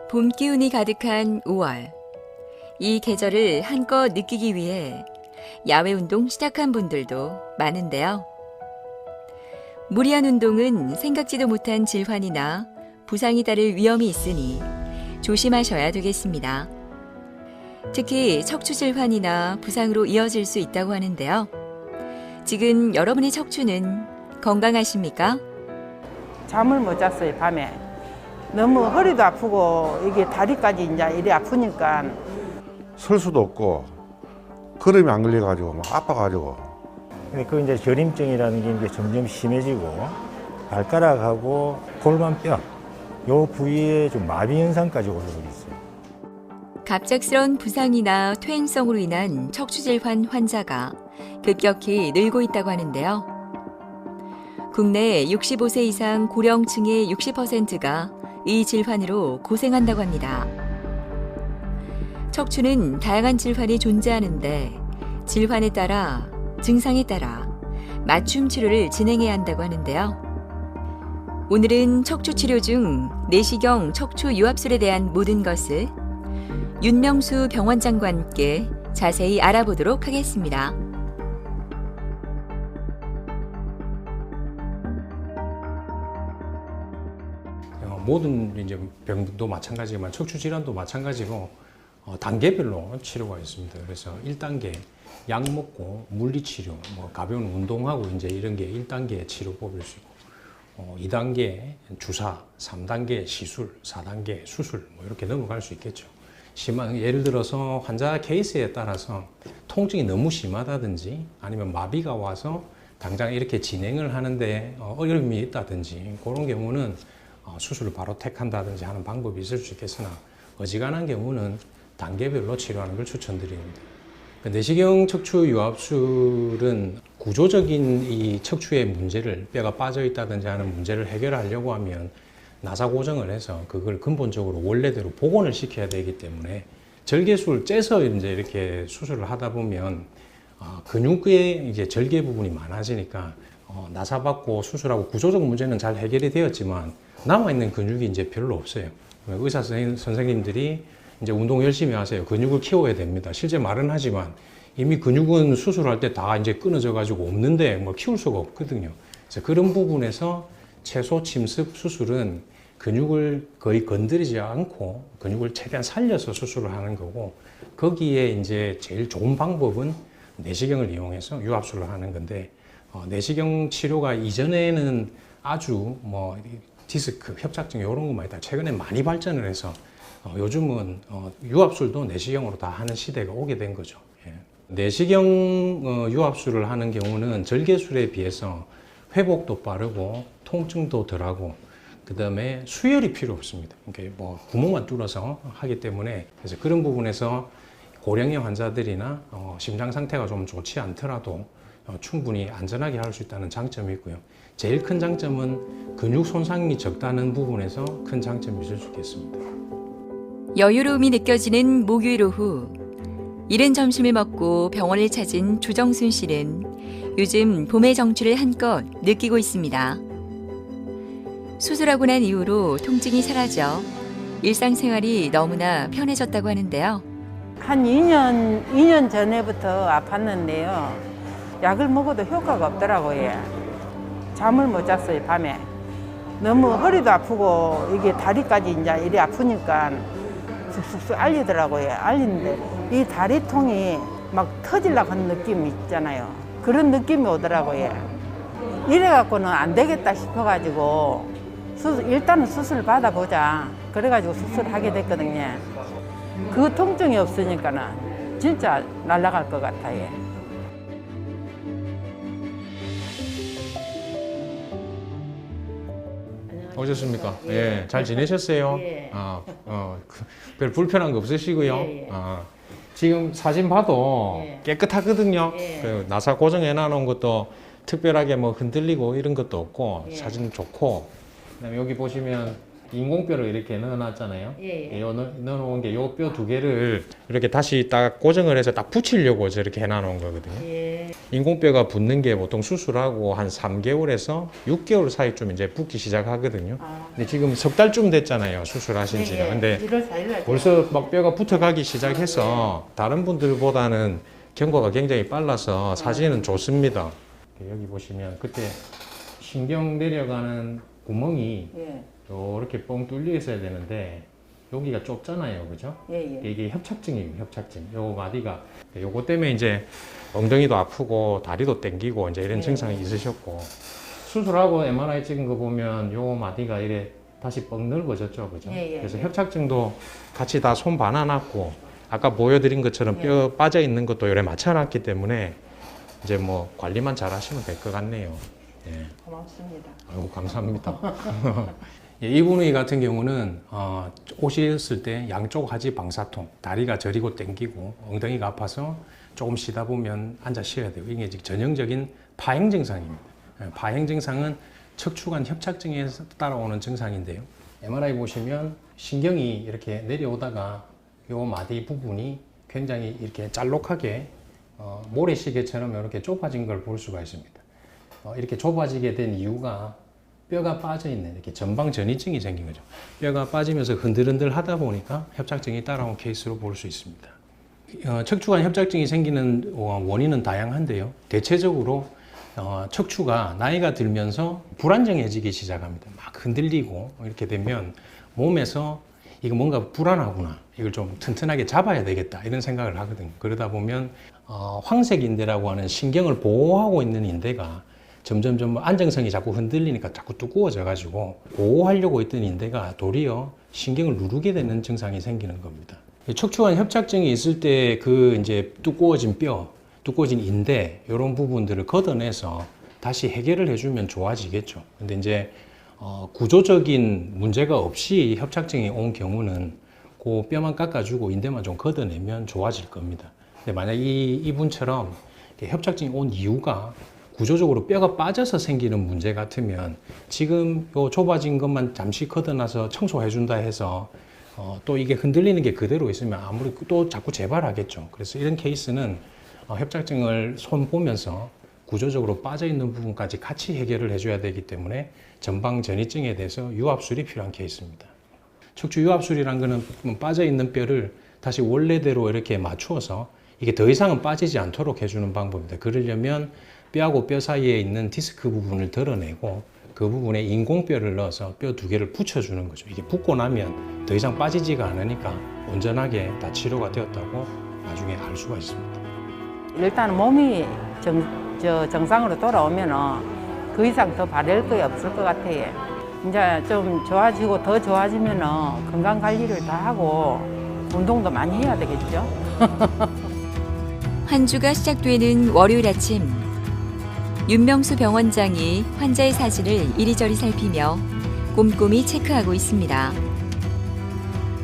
봄 기운이 가득한 5월. 이 계절을 한껏 느끼기 위해 야외 운동 시작한 분들도 많은데요. 무리한 운동은 생각지도 못한 질환이나 부상이 따를 위험이 있으니 조심하셔야 되겠습니다. 특히 척추 질환이나 부상으로 이어질 수 있다고 하는데요. 지금 여러분의 척추는 건강하십니까? 잠을 못 잤어요, 밤에. 너무 허리도 아프고 이게 다리까지 이제 이리 아프니까 설 수도 없고 걸음이 안 걸려가지고 막 아파가지고. 근데 그 이제 저림증이라는 게 이제 점점 심해지고 발가락하고 골반뼈 요 부위에 좀 마비 현상까지 올라오고 있어요. 갑작스런 부상이나 퇴행성으로 인한 척추 질환 환자가 급격히 늘고 있다고 하는데요. 국내 65세 이상 고령층의 60%가 이 질환으로 고생한다고 합니다. 척추는 다양한 질환이 존재하는데 질환에 따라, 증상에 따라 맞춤 치료를 진행해야 한다고 하는데요. 오늘은 척추 치료 중 내시경 척추 유압술에 대한 모든 것을 윤명수 병원장과 함께 자세히 알아보도록 하겠습니다. 모든 이제 병도 마찬가지지만 척추 질환도 마찬가지고 단계별로 치료가 있습니다. 그래서 1단계 약 먹고 물리치료, 뭐 가벼운 운동하고 이제 이런 게 1단계 치료법일 수 있고, 2단계 주사, 3단계 시술, 4단계 수술 뭐 이렇게 넘어갈 수 있겠죠. 예를 들어서 환자 케이스에 따라서 통증이 너무 심하다든지 아니면 마비가 와서 당장 이렇게 진행을 하는데 어려움이 있다든지 그런 경우는 수술을 바로 택한다든지 하는 방법이 있을 수 있겠으나 어지간한 경우는 단계별로 치료하는 걸 추천드립니다. 내시경 척추 유압술은 구조적인 이 척추의 문제를, 뼈가 빠져 있다든지 하는 문제를 해결하려고 하면 나사 고정을 해서 그걸 근본적으로 원래대로 복원을 시켜야 되기 때문에 절개술 째서 이제 이렇게 수술을 하다 보면 근육의 이제 절개 부분이 많아지니까 나사 받고 수술하고 구조적 문제는 잘 해결이 되었지만 남아있는 근육이 이제 별로 없어요. 의사 선생님들이 이제 운동 열심히 하세요. 근육을 키워야 됩니다. 실제 말은 하지만 이미 근육은 수술할 때 다 이제 끊어져 가지고 없는데 뭐 키울 수가 없거든요. 그래서 그런 부분에서 최소 침습 수술은 근육을 거의 건드리지 않고 근육을 최대한 살려서 수술을 하는 거고, 거기에 이제 제일 좋은 방법은 내시경을 이용해서 유압술을 하는 건데, 내시경 치료가 이전에는 아주 뭐 디스크, 협착증 이런 것만 있다 최근에 많이 발전을 해서 요즘은 유압술도 내시경으로 다 하는 시대가 오게 된 거죠. 예. 내시경 유압술을 하는 경우는 절개술에 비해서 회복도 빠르고 통증도 덜하고 그 다음에 수혈이 필요 없습니다. 그러니까 뭐 구멍만 뚫어서 하기 때문에, 그래서 그런 부분에서 고령의 환자들이나 심장 상태가 좀 좋지 않더라도 충분히 안전하게 할 수 있다는 장점이 있고요. 제일 큰 장점은 근육 손상이 적다는 부분에서 큰 장점이 있을 수 있겠습니다. 여유로움이 느껴지는 목요일 오후. 이른 점심을 먹고 병원을 찾은 조정순 씨는 요즘 봄의 정취를 한껏 느끼고 있습니다. 수술하고 난 이후로 통증이 사라져 일상생활이 너무나 편해졌다고 하는데요. 한 2년 전에부터 아팠는데요. 약을 먹어도 효과가 없더라고요. 잠을 못 잤어요, 밤에. 너무 허리도 아프고 이게 다리까지 이제 이리 아프니까 쑥쑥쑥 알리더라고요. 알리는데 이 다리통이 막 터질라고 하는 느낌이 있잖아요. 그런 느낌이 오더라고요. 이래갖고는 안 되겠다 싶어가지고 일단은 수술을 받아보자. 그래가지고 수술하게 됐거든요. 그 통증이 없으니까는 진짜 날아갈 것 같아요. 오셨습니까? 예, 잘 지내셨어요? 예. 별 불편한 거 없으시고요. 예, 예. 지금 사진 봐도 예. 깨끗하거든요. 예. 그 나사 고정해 놔놓은 것도 특별하게 뭐 흔들리고 이런 것도 없고 예. 사진 좋고, 그다음에 여기 보시면 인공뼈를 이렇게 넣어놨잖아요. 예, 예. 넣어놓은 게 요 뼈 두 개를 이렇게 다시 딱 고정을 해서 딱 붙이려고 저렇게 해놔놓은 거거든요. 예. 인공뼈가 붙는 게 보통 수술하고 한 3개월에서 6개월 사이쯤 이제 붙기 시작하거든요. 근데 지금 석 달쯤 됐잖아요, 수술하신 지가. 근데 1월 4일 날 벌써 막 뼈가 붙어가기 시작해서 다른 분들보다는 경과가 굉장히 빨라서 사진은 좋습니다. 여기 보시면 그때 신경 내려가는 구멍이 예. 이렇게 뻥 뚫려 있어야 되는데 여기가 좁잖아요, 그죠? 예, 예. 이게 협착증이에요, 협착증. 요 마디가 요거 때문에 이제 엉덩이도 아프고 다리도 땡기고 이제 이런 증상이 있으셨고 수술하고 MRI 찍은 거 보면 요 마디가 이래 다시 뻥 넓어졌죠, 그죠? 예, 예, 그래서 예. 협착증도 같이 다 손 반아놨고 아까 보여드린 것처럼 뼈 빠져 있는 것도 요래 맞춰놨기 때문에 이제 뭐 관리만 잘 하시면 될 것 같네요. 예. 고맙습니다. 아이고, 감사합니다. 예, 이분의 같은 경우는 오셨을 때 양쪽 하지 방사통, 다리가 저리고 땡기고 엉덩이가 아파서 조금 쉬다 보면 앉아 쉬어야 돼요. 이게 지금 전형적인 파행 증상입니다. 예, 파행 증상은 척추관 협착증에서 따라오는 증상인데요. MRI 보시면 신경이 이렇게 내려오다가 요 마디 부분이 굉장히 이렇게 짤록하게 모래시계처럼 이렇게 좁아진 걸 볼 수가 있습니다. 이렇게 좁아지게 된 이유가 뼈가 빠져 있는 이렇게 전방 전이증이 생긴 거죠. 뼈가 빠지면서 흔들흔들 하다 보니까 협착증이 따라온 케이스로 볼 수 있습니다. 척추관 협착증이 생기는 원인은 다양한데요. 대체적으로 척추가 나이가 들면서 불안정해지기 시작합니다. 막 흔들리고 이렇게 되면 몸에서 이거 뭔가 불안하구나, 이걸 좀 튼튼하게 잡아야 되겠다 이런 생각을 하거든요. 그러다 보면 황색인대라고 하는 신경을 보호하고 있는 인대가 점점 안정성이 자꾸 흔들리니까 자꾸 두꺼워져 가지고 보호하려고 했던 인대가 도리어 신경을 누르게 되는 증상이 생기는 겁니다. 척추관 협착증이 있을 때 그 이제 두꺼워진 뼈, 두꺼워진 인대 이런 부분들을 걷어내서 다시 해결을 해주면 좋아지겠죠. 근데 이제 구조적인 문제가 없이 협착증이 온 경우는 그 뼈만 깎아주고 인대만 좀 걷어내면 좋아질 겁니다. 근데 만약 이분처럼 협착증이 온 이유가 구조적으로 뼈가 빠져서 생기는 문제 같으면 지금 요 좁아진 것만 잠시 걷어놔서 청소해준다 해서 또 이게 흔들리는 게 그대로 있으면 아무리 또 자꾸 재발하겠죠. 그래서 이런 케이스는 협착증을 손 보면서 구조적으로 빠져있는 부분까지 같이 해결을 해줘야 되기 때문에 전방 전이증에 대해서 유압술이 필요한 케이스입니다. 척추 유압술이란 거는 빠져있는 뼈를 다시 원래대로 이렇게 맞추어서 이게 더 이상은 빠지지 않도록 해주는 방법입니다. 그러려면 뼈하고 뼈 사이에 있는 디스크 부분을 드러내고 그 부분에 인공뼈를 넣어서 뼈 두 개를 붙여주는 거죠. 이게 붙고 나면 더 이상 빠지지가 않으니까 온전하게 다 치료가 되었다고 나중에 알 수가 있습니다. 일단 몸이 정상으로 돌아오면은 그 이상 더 바랄 거 없을 것 같아요. 이제 좀 좋아지고 더 좋아지면은 건강 관리를 다 하고 운동도 많이 해야 되겠죠. 한 주가 시작되는 월요일 아침, 윤명수 병원장이 환자의 사진을 이리저리 살피며 꼼꼼히 체크하고 있습니다.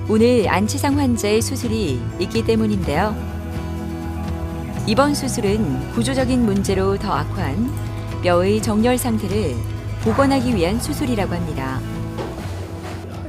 오늘 안치상 환자의 수술이 있기 때문인데요. 이번 수술은 구조적인 문제로 더 악화한 뼈의 정렬 상태를 복원하기 위한 수술이라고 합니다.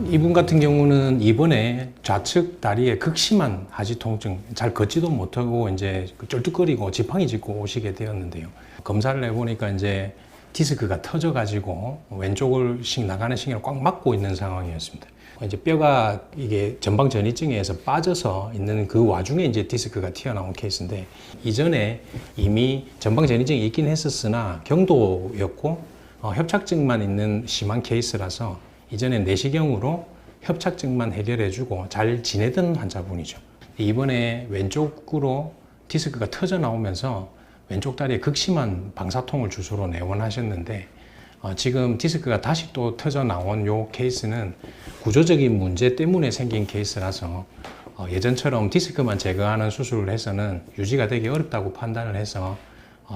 이분 같은 경우는 이번에 좌측 다리에 극심한 하지 통증, 잘 걷지도 못하고 이제 쩔뚝거리고 지팡이 짚고 오시게 되었는데요. 검사를 해보니까 이제 디스크가 터져가지고 왼쪽을 나가는 신경을 꽉 막고 있는 상황이었습니다. 이제 뼈가 이게 전방 전이증에서 빠져서 있는 그 와중에 이제 디스크가 튀어나온 케이스인데 이전에 이미 전방 전이증이 있긴 했었으나 경도였고 협착증만 있는 심한 케이스라서 이전에 내시경으로 협착증만 해결해주고 잘 지내던 환자분이죠. 이번에 왼쪽으로 디스크가 터져 나오면서 왼쪽 다리에 극심한 방사통을 주소로 내원하셨는데 지금 디스크가 다시 또 터져 나온 요 케이스는 구조적인 문제 때문에 생긴 케이스라서 예전처럼 디스크만 제거하는 수술을 해서는 유지가 되기 어렵다고 판단을 해서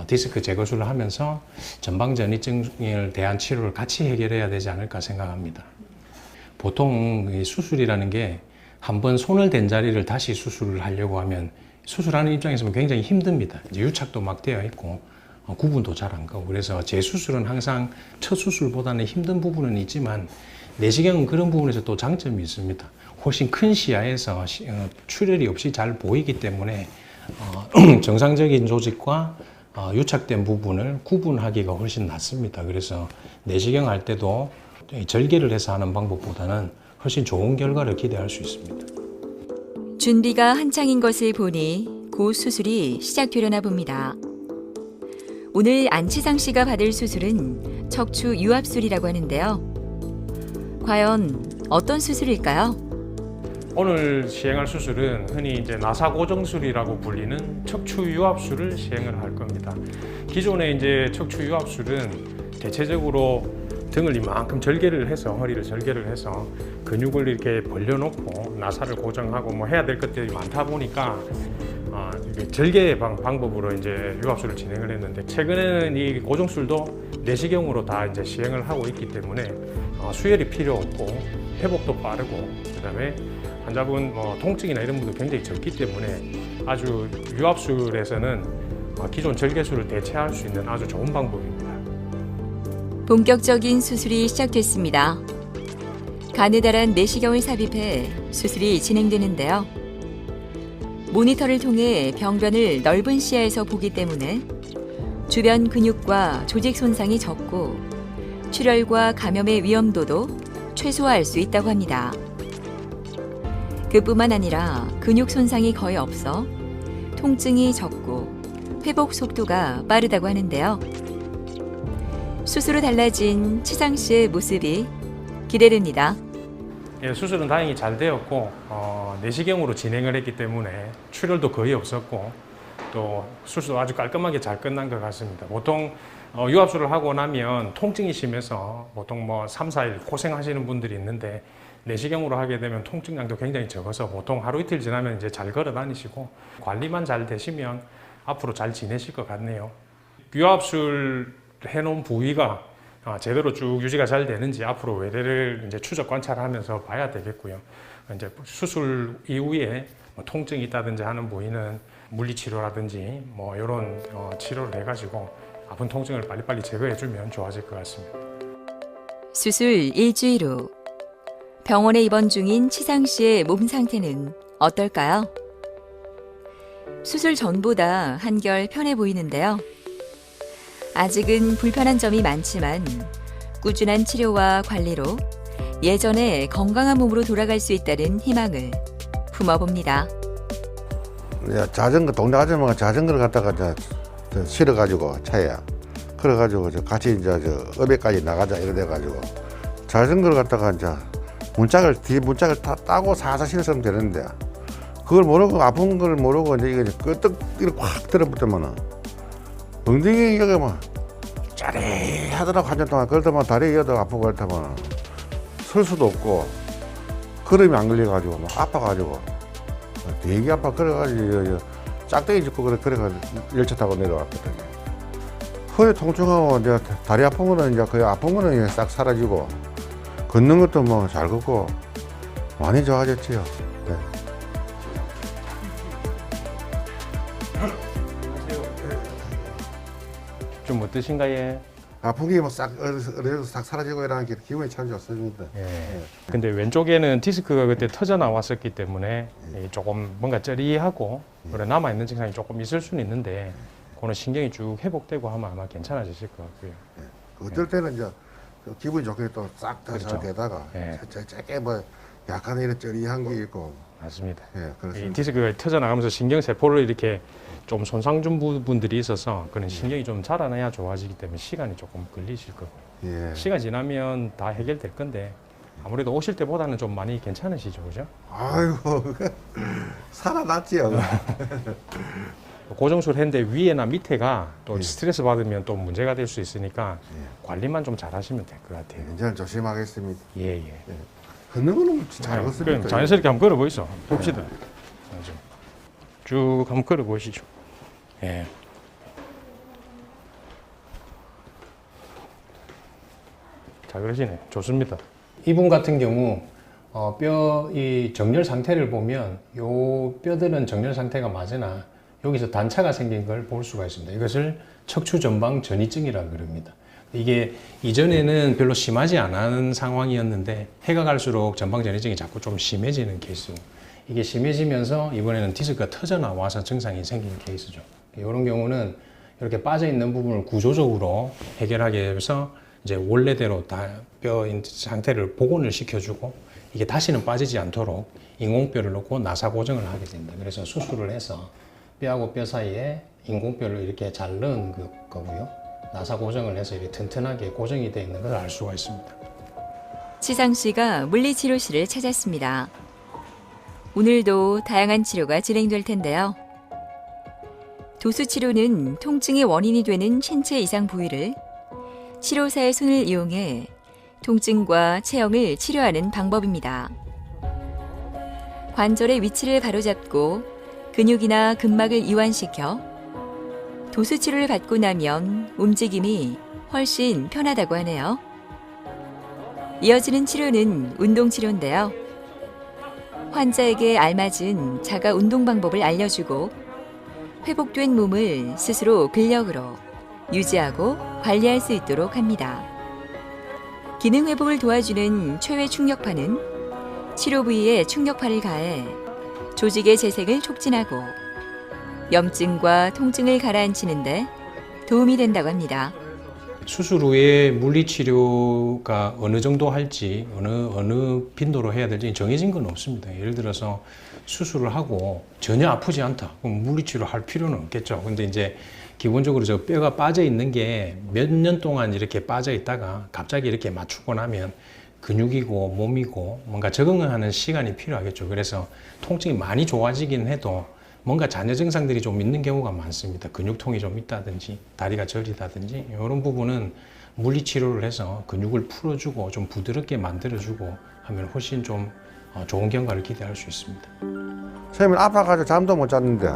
디스크 제거술을 하면서 전방전이증에 대한 치료를 같이 해결해야 되지 않을까 생각합니다. 보통 이 수술이라는 게 한번 손을 댄 자리를 다시 수술을 하려고 하면 수술하는 입장에서는 굉장히 힘듭니다. 이제 유착도 막 되어 있고 구분도 잘 안 가고 그래서 재수술은 항상 첫 수술보다는 힘든 부분은 있지만 내시경은 그런 부분에서 또 장점이 있습니다. 훨씬 큰 시야에서 출혈이 없이 잘 보이기 때문에 정상적인 조직과 유착된 부분을 구분하기가 훨씬 낫습니다. 그래서 내시경 할 때도 절개를 해서 하는 방법보다는 훨씬 좋은 결과를 기대할 수 있습니다. 준비가 한창인 것을 보니 곧 수술이 시작되려나 봅니다. 오늘 안치상 씨가 받을 수술은 척추 유압술이라고 하는데요. 과연 어떤 수술일까요? 오늘 시행할 수술은 흔히 이제 나사 고정술이라고 불리는 척추 유압술을 시행을 할 겁니다. 기존에 이제 척추 유압술은 대체적으로 등을 이만큼 절개를 해서 허리를 절개를 해서 근육을 이렇게 벌려놓고 나사를 고정하고 뭐 해야 될 것들이 많다 보니까 이게 절개 방법으로 이제 유압술을 진행을 했는데 최근에는 이 고정술도 내시경으로 다 이제 시행을 하고 있기 때문에 수혈이 필요 없고 회복도 빠르고 그다음에 환자분 통증이나 이런 분도 굉장히 적기 때문에 아주 유압술에서는 기존 절개술을 대체할 수 있는 아주 좋은 방법입니다. 본격적인 수술이 시작됐습니다. 가느다란 내시경을 삽입해 수술이 진행되는데요. 모니터를 통해 병변을 넓은 시야에서 보기 때문에 주변 근육과 조직 손상이 적고 출혈과 감염의 위험도도 최소화할 수 있다고 합니다. 그뿐만 아니라 근육 손상이 거의 없어 통증이 적고 회복 속도가 빠르다고 하는데요. 수술 후 달라진 치상 씨의 모습이 기대됩니다. 예, 수술은 다행히 잘 되었고 내시경으로 진행을 했기 때문에 출혈도 거의 없었고 또 수술도 아주 깔끔하게 잘 끝난 것 같습니다. 보통 유압술을 하고 나면 통증이 심해서 보통 3, 4일 고생하시는 분들이 있는데 내시경으로 하게 되면 통증량도 굉장히 적어서 보통 하루 이틀 지나면 이제 잘 걸어 다니시고 관리만 잘 되시면 앞으로 잘 지내실 것 같네요. 유압술 해놓은 부위가 제대로 쭉 유지가 잘 되는지 앞으로 외래를 이제 추적 관찰하면서 봐야 되겠고요. 이제 수술 이후에 통증이 있다든지 하는 부위는 물리치료라든지 이런 치료를 해가지고 아픈 통증을 빨리빨리 제거해주면 좋아질 것 같습니다. 수술 일주일 후 병원에 입원 중인 치상 씨의 몸 상태는 어떨까요? 수술 전보다 한결 편해 보이는데요. 아직은 불편한 점이 많지만 꾸준한 치료와 관리로 예전에 건강한 몸으로 돌아갈 수 있다는 희망을 품어봅니다. 자전거 동네 아줌마가 자전거를 갖다가 실어가지고 차에 그래가지고 같이 이제읍에까지 나가자 이래 돼가지고 자전거를 갖다가 이제 뒤 문짝을 따고 사사 실으면 되는데 그걸 모르고 아픈 걸 모르고 이제 이거 끄떡 이렇게 확 들어붙으면은 엉덩이 여기 짜릿하더라고 한참 동안 그러다만 다리 여도 아프고 그렇다면 설 수도 없고 걸음이 안 걸려가지고 아파가지고 되게 아파 그래가지고 짝대기 짚고 그래가지고 열차 타고 내려왔거든요. 허리 통증하고 이제 다리 아픈 거는 이제 거의 아픈 거는 싹 사라지고 걷는 것도 잘 걷고 많이 좋아졌지요. 네. 좀 어떠신가요? 아픈 게 싹 사라지고 이러는 게 기분이 참 좋습니다. 예. 근데 왼쪽에는 디스크가 그때 터져 나왔었기 때문에 조금 뭔가 쩌리하고 그래 남아 있는 증상이 조금 있을 수는 있는데 그거는 신경이 쭉 회복되고 하면 아마 괜찮아지실 것 같고요. 어떨 때는 이제 기분이 좋게 또 싹 다 잘 되다가 짧게 약간 이런 쩌리한 게 있고 맞습니다. 예, 이 그렇습니다. 디스크가 터져 나가면서 신경 세포를 이렇게 좀 손상 준 부분들이 있어서 그런 신경이 좀 자라나야 좋아지기 때문에 시간이 조금 걸리실 거고요. 예. 시간 지나면 다 해결될 건데 아무래도 오실 때보다는 좀 많이 괜찮으시죠, 그죠? 아이고 살아났지요. 고정술 했는데 위에나 밑에가 또 스트레스 받으면 또 문제가 될 수 있으니까 관리만 좀 잘하시면 될 것 같아요. 이제는 조심하겠습니다. 예. 걷는 거는 잘 그럼 걷습니다. 자연스럽게 한번 걸어보시죠. 봅시다. 쭉 한번 걸어보시죠. 예. 자, 그러시네. 좋습니다. 이분 같은 경우 뼈 이 정렬 상태를 보면 요 뼈들은 정렬 상태가 맞으나 여기서 단차가 생긴 걸 볼 수가 있습니다. 이것을 척추 전방 전이증이라고 그럽니다. 이게 이전에는 별로 심하지 않은 상황이었는데 해가 갈수록 전방전이증이 자꾸 좀 심해지는 케이스. 이게 심해지면서 이번에는 디스크가 터져 나와서 증상이 생기는 케이스죠. 이런 경우는 이렇게 빠져 있는 부분을 구조적으로 해결하기 위해서 이제 원래대로 다 뼈 상태를 복원을 시켜주고 이게 다시는 빠지지 않도록 인공뼈를 넣고 나사 고정을 하게 됩니다. 그래서 수술을 해서 뼈하고 뼈 사이에 인공뼈를 이렇게 잘 넣은 거고요. 나사 고정을 해서 이렇게 튼튼하게 고정이 되어 있는 걸 알 수가 있습니다. 치상 씨가 물리치료실을 찾았습니다. 오늘도 다양한 치료가 진행될 텐데요. 도수 치료는 통증의 원인이 되는 신체 이상 부위를 치료사의 손을 이용해 통증과 체형을 치료하는 방법입니다. 관절의 위치를 바로잡고 근육이나 근막을 이완시켜 도수 치료를 받고 나면 움직임이 훨씬 편하다고 하네요. 이어지는 치료는 운동 치료인데요. 환자에게 알맞은 자가 운동 방법을 알려주고 회복된 몸을 스스로 근력으로 유지하고 관리할 수 있도록 합니다. 기능 회복을 도와주는 최외 충격파는 치료 부위에 충격파를 가해 조직의 재생을 촉진하고 염증과 통증을 가라앉히는 데 도움이 된다고 합니다. 수술 후에 물리치료가 어느 정도 할지 어느 빈도로 해야 될지 정해진 건 없습니다. 예를 들어서 수술을 하고 전혀 아프지 않다. 그럼 물리치료 할 필요는 없겠죠. 근데 이제 기본적으로 저 뼈가 빠져 있는 게 몇 년 동안 이렇게 빠져 있다가 갑자기 이렇게 맞추고 나면 근육이고 몸이고 뭔가 적응하는 시간이 필요하겠죠. 그래서 통증이 많이 좋아지긴 해도 뭔가 잔여 증상들이 좀 있는 경우가 많습니다. 근육통이 좀 있다든지 다리가 저리다든지 이런 부분은 물리치료를 해서 근육을 풀어주고 좀 부드럽게 만들어주고 하면 훨씬 좀 좋은 결과를 기대할 수 있습니다. 처음엔 아파가지고 잠도 못 잤는데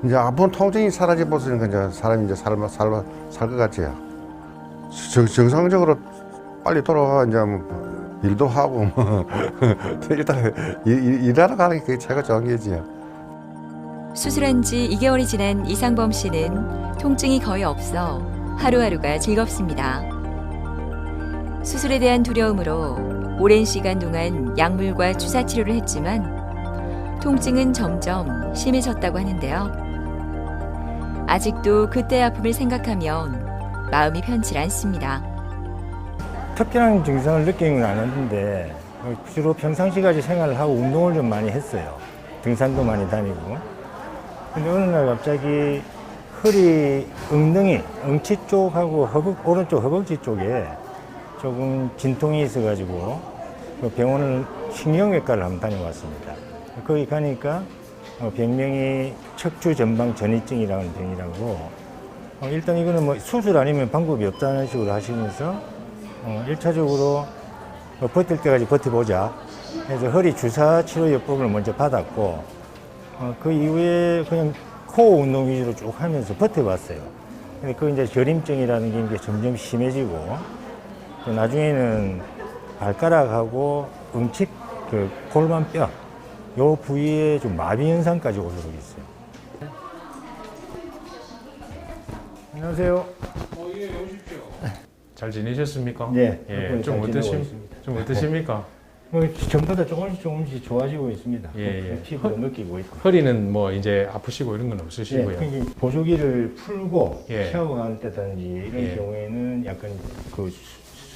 이제 아픈 통증이 사라져버리니까 이제 사람이 이제 살 것 같지. 정상적으로 빨리 돌아가 이제 뭐 일도 하고 뭐 일단 일하러 가는 게 그게 최고 좋은 게지. 수술한 지 2개월이 지난 이상범 씨는 통증이 거의 없어 하루하루가 즐겁습니다. 수술에 대한 두려움으로 오랜 시간 동안 약물과 주사 치료를 했지만 통증은 점점 심해졌다고 하는데요. 아직도 그때 아픔을 생각하면 마음이 편치 않습니다. 특별한 증상을 느끼는 건 아닌데 주로 평상시까지 생활을 하고 운동을 좀 많이 했어요. 등산도 많이 다니고. 근데 어느 날 갑자기 허리, 엉덩이, 엉치 쪽하고 오른쪽 허벅지 쪽에 조금 진통이 있어가지고 병원을 신경외과를 한번 다녀왔습니다. 거기 가니까 병명이 척추 전방 전이증이라는 병이라고 일단 이거는 뭐 수술 아니면 방법이 없다는 식으로 하시면서 1차적으로 버틸 때까지 버텨보자 해서 허리 주사 치료 요법을 먼저 받았고 그 이후에 그냥 코어 운동 위주로 쭉 하면서 버텨봤어요. 근데 그 이제 저림증이라는 게 이제 점점 심해지고 또 나중에는 발가락하고 엉치 그 골반뼈 요 부위에 좀 마비 현상까지 오도록 있어요. 안녕하세요. 예, 오십시오. 잘 지내셨습니까? 네, 예, 좀 어떠십니까? 전보다 조금씩 좋아지고 있습니다. 예. 피부도 느끼고 있고. 허리는 뭐 이제 아프시고 이런 건 없으시고요. 예, 보조기를 풀고 예. 샤워할 때든지 이런 예. 경우에는 약간 그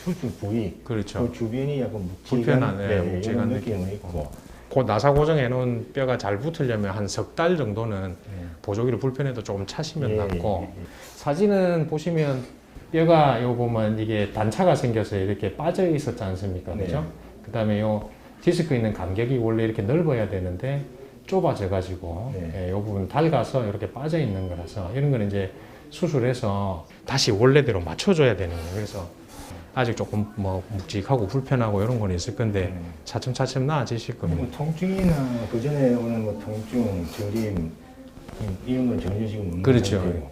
수술 부위, 그렇죠. 그 주변이 약간 불편한, 묵직한 묵직한 이런 느낌이 느낌이 있고. 그 나사 고정해 놓은 뼈가 잘 붙으려면 한 석 달 정도는 보조기를 불편해도 조금 차시면 예, 낫고 예. 사진은 보시면 뼈가 요 보면 이게 단차가 생겨서 이렇게 빠져 있었지 않습니까? 네. 그죠? 그 다음에 요 디스크 있는 간격이 원래 이렇게 넓어야 되는데 좁아져 가지고 네. 요 부분 닳아서 이렇게 빠져 있는 거라서 이런 거는 이제 수술해서 다시 원래대로 맞춰줘야 되는 거예요. 그래서 아직 조금 뭐 묵직하고 불편하고 이런 건 있을 건데 차츰차츰 나아지실 겁니다. 뭐 통증이나 그 전에 오는 뭐 통증, 저림 이런 건 전혀 지금 없는 그렇죠. 상태고.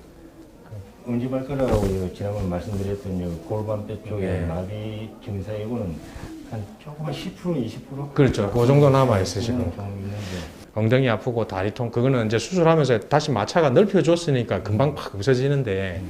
엄지발가락하고 지난번 말씀드렸던 이 골반뼈 쪽에 네. 마비 증상 이거는 한 조금 10% 20%? 그렇죠. 그 정도 남아 있으시고. 좀 있는데. 엉덩이 아프고 다리통 그거는 이제 수술하면서 다시 마차가 넓혀줬으니까 금방 팍 없어지는데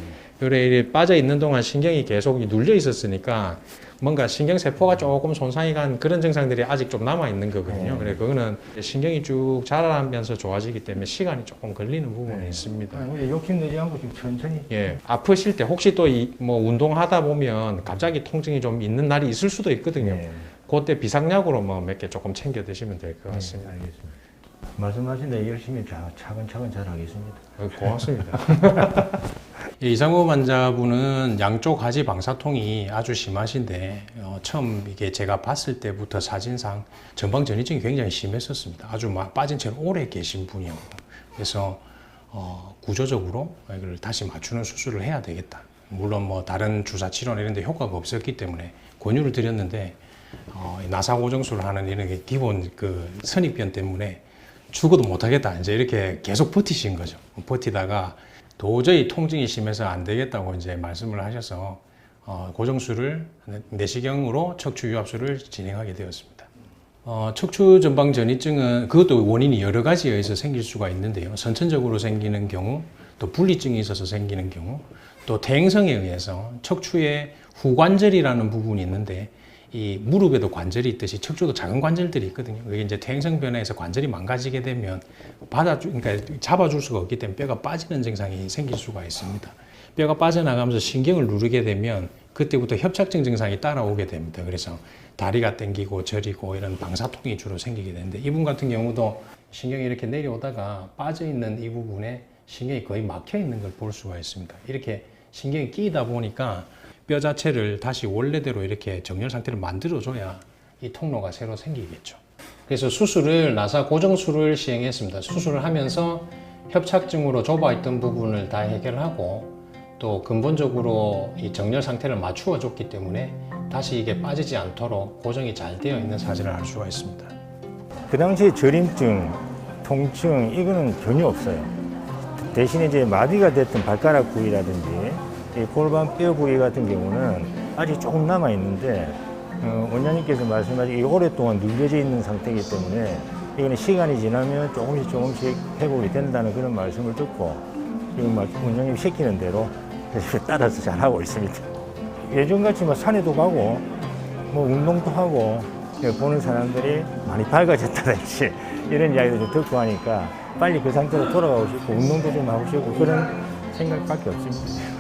이래 빠져 있는 동안 신경이 계속 눌려 있었으니까 뭔가 신경세포가 조금 손상이 간 그런 증상들이 아직 좀 남아 있는 거거든요. 그래 그거는 신경이 쭉 자라면서 좋아지기 때문에 시간이 조금 걸리는 부분이 있습니다. 욕심내지 않고 좀 천천히. 예, 아프실 때 혹시 또 뭐 운동하다 보면 갑자기 통증이 좀 있는 날이 있을 수도 있거든요. 네. 그때 비상약으로 뭐 몇 개 조금 챙겨 드시면 될 것 같습니다. 알겠습니다. 말씀하신 대로 열심히 차근차근 잘 하겠습니다. 고맙습니다. 이상호 환자분은 양쪽 하지 방사통이 아주 심하신데 처음 이게 제가 봤을 때부터 사진상 전방 전이증이 굉장히 심했었습니다. 아주 막 빠진 채로 오래 계신 분이었고 그래서 구조적으로 이걸 다시 맞추는 수술을 해야 되겠다. 물론 뭐 다른 주사 치료나 이런 데 효과가 없었기 때문에 권유를 드렸는데 나사 고정술을 하는 이런 게 기본 그 선입견 때문에 죽어도 못하겠다 이제 이렇게 계속 버티신 거죠. 버티다가 도저히 통증이 심해서 안 되겠다고 이제 말씀을 하셔서 고정술을 내시경으로 척추 유압술을 진행하게 되었습니다. 척추 전방 전이증은 그것도 원인이 여러 가지에 의해서 생길 수가 있는데요. 선천적으로 생기는 경우, 또 분리증이 있어서 생기는 경우, 또 퇴행성에 의해서 척추의 후관절이라는 부분이 있는데 이 무릎에도 관절이 있듯이 척추도 작은 관절들이 있거든요. 그게 이제 퇴행성 변화에서 관절이 망가지게 되면 그러니까 잡아줄 수가 없기 때문에 뼈가 빠지는 증상이 생길 수가 있습니다. 뼈가 빠져나가면서 신경을 누르게 되면 그때부터 협착증 증상이 따라오게 됩니다. 그래서 다리가 당기고 저리고 이런 방사통이 주로 생기게 되는데 이분 같은 경우도 신경이 이렇게 내려오다가 빠져 있는 이 부분에 신경이 거의 막혀 있는 걸 볼 수가 있습니다. 이렇게 신경이 끼이다 보니까 뼈 자체를 다시 원래대로 이렇게 정렬 상태를 만들어줘야 이 통로가 새로 생기겠죠. 그래서 수술을 나사 고정술을 시행했습니다. 수술을 하면서 협착증으로 좁아있던 부분을 다 해결하고 또 근본적으로 이 정렬 상태를 맞추어 줬기 때문에 다시 이게 빠지지 않도록 고정이 잘 되어 있는 사진을 알 수가 있습니다. 그 당시에 저림증, 통증 이거는 전혀 없어요. 대신에 이제 마비가 됐던 발가락 부위라든지 이 골반 뼈 부위 같은 경우는 아직 조금 남아 있는데 원장님께서 말씀하신 이 오랫동안 눌려져 있는 상태이기 때문에 이거는 시간이 지나면 조금씩 회복이 된다는 그런 말씀을 듣고 지금 원장님 시키는 대로 따라서 잘 하고 있습니다. 예전같이 뭐 산에도 가고 뭐 운동도 하고 보는 사람들이 많이 밝아졌다든지 이런 이야기도 좀 듣고 하니까 빨리 그 상태로 돌아가고 싶고 운동도 좀 하고 싶고 그런 생각밖에 없습니다.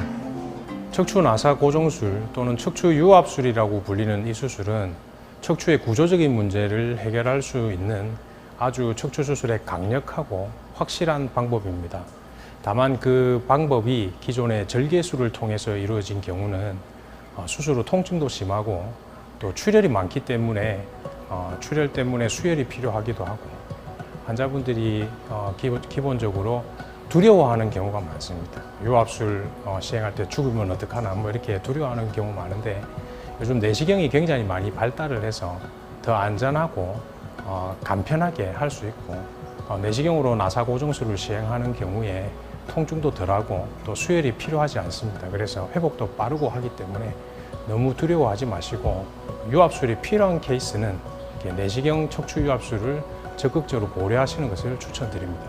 척추 나사 고정술 또는 척추 유압술이라고 불리는 이 수술은 척추의 구조적인 문제를 해결할 수 있는 아주 척추 수술의 강력하고 확실한 방법입니다. 다만 그 방법이 기존의 절개술을 통해서 이루어진 경우는 수술 후 통증도 심하고 또 출혈이 많기 때문에 출혈 때문에 수혈이 필요하기도 하고 환자분들이 기본적으로 두려워하는 경우가 많습니다. 유압술 시행할 때 죽으면 어떡하나 뭐 이렇게 두려워하는 경우 많은데 요즘 내시경이 굉장히 많이 발달을 해서 더 안전하고 간편하게 할 수 있고 내시경으로 나사 고정술을 시행하는 경우에 통증도 덜하고 또 수혈이 필요하지 않습니다. 그래서 회복도 빠르고 하기 때문에 너무 두려워하지 마시고 유압술이 필요한 케이스는 내시경 척추 유압술을 적극적으로 고려하시는 것을 추천드립니다.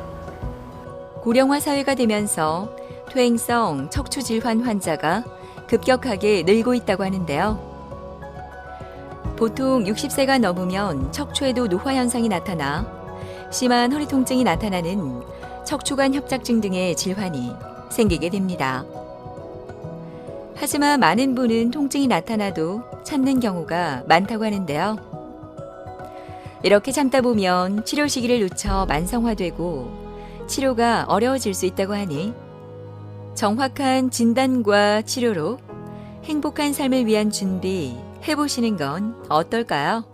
고령화 사회가 되면서 퇴행성 척추 질환 환자가 급격하게 늘고 있다고 하는데요. 보통 60세가 넘으면 척추에도 노화 현상이 나타나 심한 허리 통증이 나타나는 척추관 협착증 등의 질환이 생기게 됩니다. 하지만 많은 분은 통증이 나타나도 참는 경우가 많다고 하는데요. 이렇게 참다 보면 치료 시기를 놓쳐 만성화되고 치료가 어려워질 수 있다고 하니 정확한 진단과 치료로 행복한 삶을 위한 준비 해보시는 건 어떨까요?